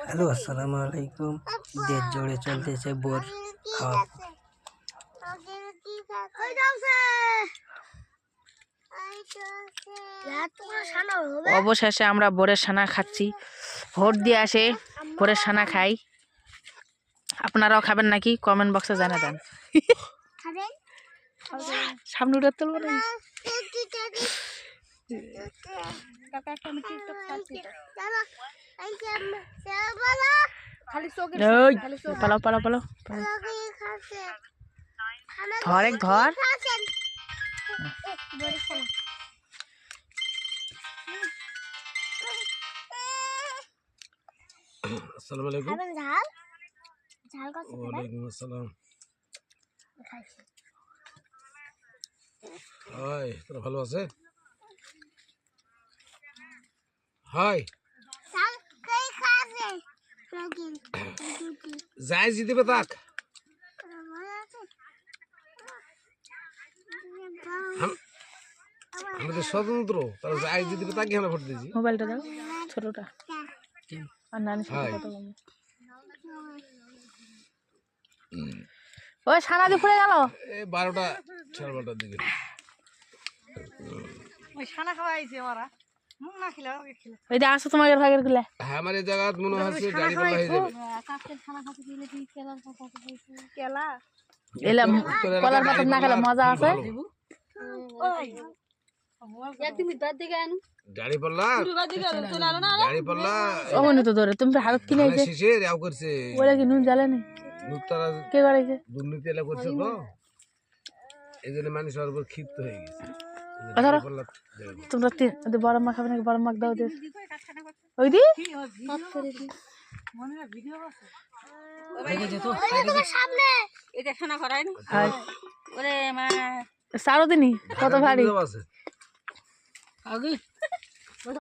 Hello, আসসালামু আলাইকুম। দেড় জোরে চলতেছে বোর খাওয়া। অবশেষে আমরা বোরের ছানা খাচ্ছি। ভোট দিয়ে আসে বোরের ছানা খাই। আপনারাও খাবেন নাকি কমেন্ট বক্সে জানা দেন। সামনে উঠে তুলবো না। পালাও পালাও পালাও, ধর এক ধর। আসসালামু আলাইকুম। ওয়ালাইকুম আসসালাম। হাই, তোরা ভালো আছে? হাই, যাই জিতে তাক আমাদের স্বতন্ত্র, তারা যাই জিতে তাকে আমরা ভোট দিয়েছি। মোবাইলটা দাও, ছোটটা। আর নানি সাথে কথা বলবো। ওই ছানা দিয়ে ফুলে গেল। 12টা 12:30 দিকে ওই ছানা খাওয়াইছে ওরা, মুখ না খেলে ওকে খেলে। ওই যে আসো তোমাদের ভাগের গুলা। হ্যাঁ, আমার এই জায়গা মনে হচ্ছে গাড়ি পাল্লা হয়ে যাবে। কাকের ছানা খাতে দিলে তুই কেলার কথা কইছিস। কেলা এলাম কলার পাতা না খেলে মজা আছে। ওই তুমি বাদ দিকে আনো গাড়ি পাল্লা চলে আলো না। গাড়ি পাল্লা ওমনি তো ধরে তুমি হাত কিনে আইছে। শিশে রাও করছে ওরা কি নুন জ্বালে নি? নুতারা কে করেছে? দুর্নীতি এলা করছে তো, এই জন্য মানুষ ওর উপর ক্ষিপ্ত হয়ে গেছে। ধরো গাড়ি পাল্লা তোমরা বড় মা খাবে নাকি? বড় মা দাও দে। ওই দি সামনে এটা শোনা করাই না। ওরে মা সারো দিনই কত ভারী। আছে আগে